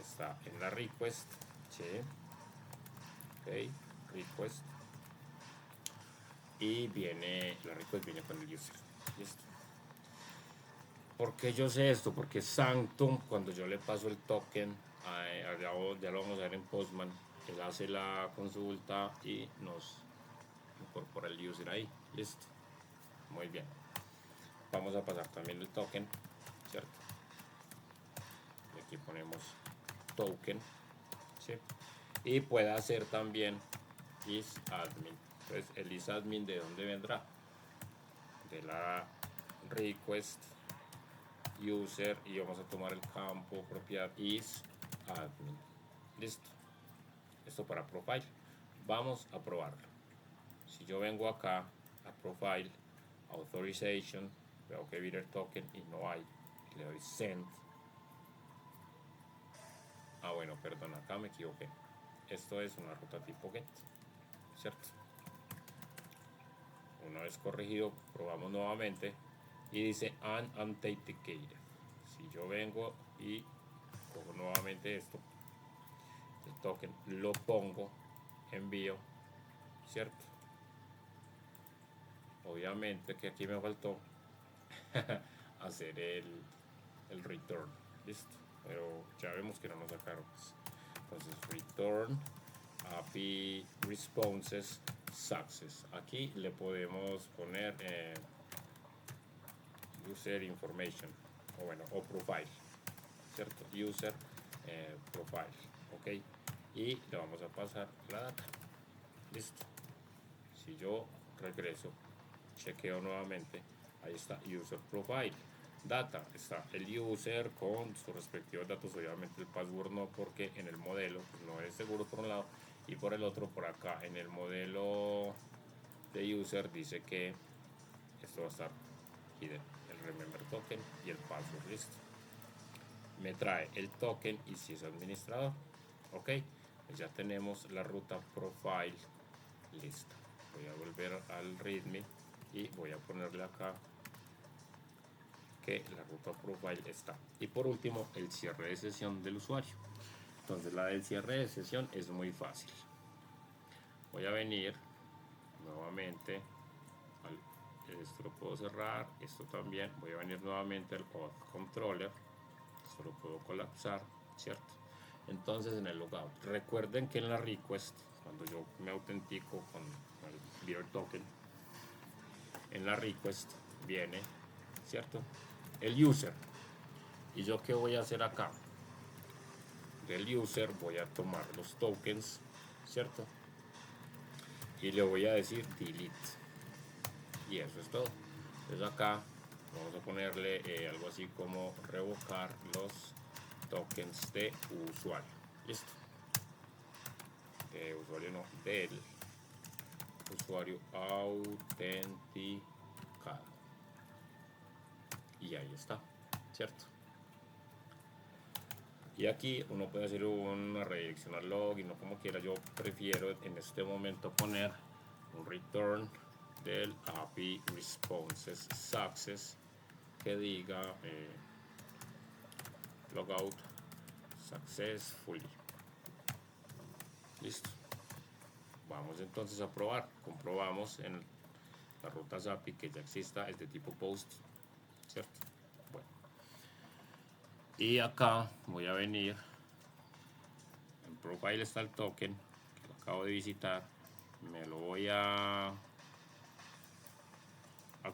Está en la request, ¿sí? Ok, request. Y viene, la request viene con el user. Listo. ¿Por qué yo sé esto? Porque Sanctum, cuando yo le paso el token, ya lo vamos a ver en Postman, él hace la consulta y nos incorpora el user ahí. Listo. Muy bien. Vamos a pasar también el token, ¿cierto? Y aquí ponemos token, ¿sí? Y puede hacer también isAdmin. Entonces, el isAdmin, ¿de dónde vendrá? De la request user y vamos a tomar el campo propiedad isAdmin. Listo. Esto para profile. Vamos a probarlo. Si yo vengo acá a profile, authorization, veo que beater token y no hay, le doy send. Ah, bueno, perdón, acá me equivoqué. Esto es una ruta tipo get, ¿cierto? Una vez corregido, probamos nuevamente y dice unauthenticated. Si yo vengo y cojo nuevamente esto, el token, lo pongo, envío, ¿cierto? Obviamente que aquí me faltó hacer el return, listo, pero ya vemos que no nos sacaron. Entonces return API responses success. Aquí le podemos poner user information o bueno, o profile, cierto, user profile, ok, y le vamos a pasar la data. Listo. Si yo regreso, chequeo nuevamente, ahí está user profile data, está el user con sus respectivos datos, obviamente el password no, porque en el modelo no es seguro por un lado, y por el otro, por acá en el modelo de user dice que esto va a estar hidden, el remember token y el password. Listo. Me trae el token y si es administrador, ok, pues ya tenemos la ruta profile lista. Voy a volver al readme y voy a ponerle acá que la ruta profile está. Y por último, el cierre de sesión del usuario. Entonces la del cierre de sesión es muy fácil. Voy a venir nuevamente esto lo puedo cerrar, esto también. Voy a venir nuevamente al auth controller, esto lo puedo colapsar, ¿cierto? Entonces en el logout, recuerden que en la request, cuando yo me autentico con el beater token, en la request viene, ¿cierto?, el user. ¿Y yo qué voy a hacer acá? Del user voy a tomar los tokens, ¿cierto? Y le voy a decir delete. Y eso es todo. Entonces acá vamos a ponerle algo así como revocar los tokens de usuario. Listo. De usuario no, del usuario autenticado. y ahí está, ¿cierto? Y aquí uno puede hacer una redirección al login o como quiera. Yo prefiero en este momento poner un return del API responses success que diga logout successfully. Listo. Vamos entonces a probar. Comprobamos en las rutas API que ya exista el de tipo post, ¿cierto? Bueno. Y acá voy a venir. En profile está el token que lo acabo de visitar. Me lo voy a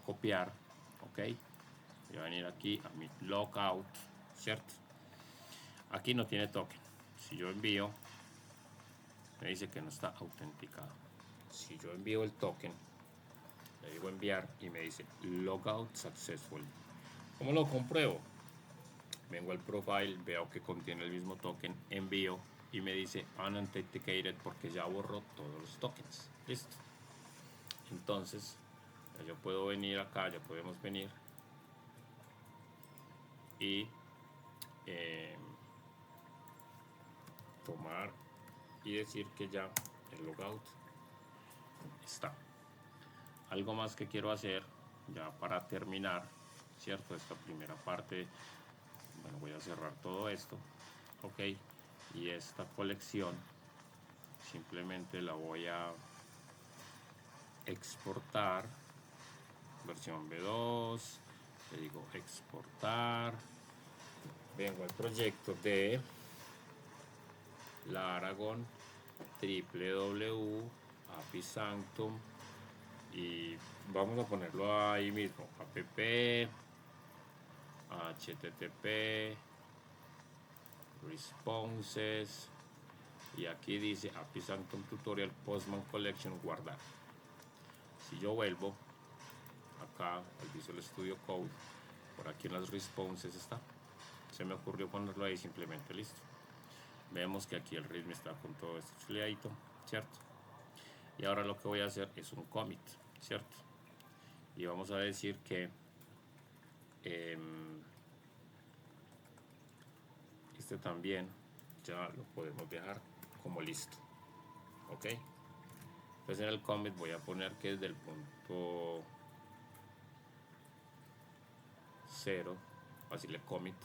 copiar, ok. Voy a venir aquí a mi logout, ¿cierto? Aquí no tiene token. Si yo envío, me dice que no está autenticado. Si yo envío el token, le digo enviar y me dice logout successful. ¿Cómo lo compruebo? Vengo al profile, veo que contiene el mismo token, envío y me dice unauthenticated porque ya borró todos los tokens. Listo. Entonces, yo puedo venir acá, ya podemos venir y tomar y decir que ya el logout está. Algo más que quiero hacer ya para terminar, ¿cierto? Esta primera parte, bueno, voy a cerrar todo esto, ok, y esta colección simplemente la voy a exportar, versión B2, le digo exportar, vengo al proyecto de Laragon www API Sanctum y vamos a ponerlo ahí mismo, app http responses y aquí dice API Sanctum tutorial Postman Collection guardar. Si yo vuelvo acá al Visual Studio Code, por aquí en las responses está, se me ocurrió ponerlo ahí simplemente, listo. Vemos que aquí el readme está con todo esto chuleadito, ¿cierto? Y ahora lo que voy a hacer es un commit, ¿cierto? Y vamos a decir que este también ya lo podemos dejar como listo, ok. Entonces en el commit voy a poner que desde el punto 0 así le commit,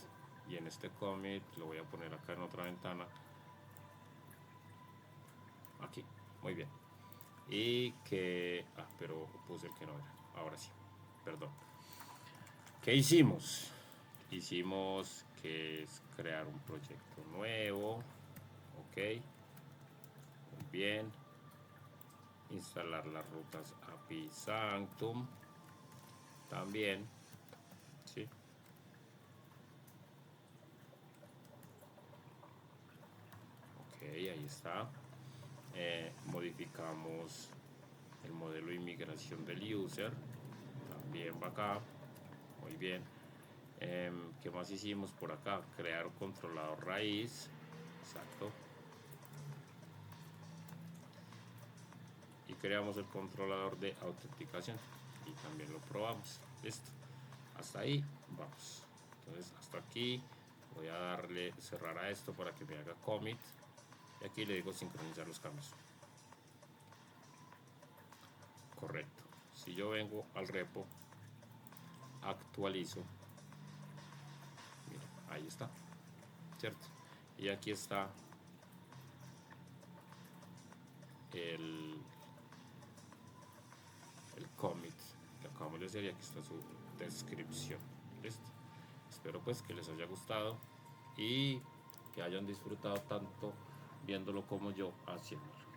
y en este commit lo voy a poner acá en otra ventana, aquí, muy bien, y que pero puse el que no era, ahora sí, perdón. ¿Qué hicimos? Hicimos que es crear un proyecto nuevo, ok, muy bien, instalar las rutas API Sanctum también, ¿sí? Ok, ahí está. Modificamos el modelo de inmigración del user, también va acá, muy bien. ¿Qué más hicimos por acá? Crear un controlador raíz, exacto. Y creamos el controlador de autenticación y también lo probamos. Listo, hasta ahí vamos. Entonces hasta aquí voy a darle cerrar a esto para que me haga commit y aquí le digo sincronizar los cambios. Correcto. Si yo vengo al repo, actualizo, mira, ahí está, ¿cierto? Y aquí está el commit que acabamos de hacer y aquí está su descripción. Listo. Espero pues que les haya gustado y que hayan disfrutado tanto viéndolo como yo haciéndolo.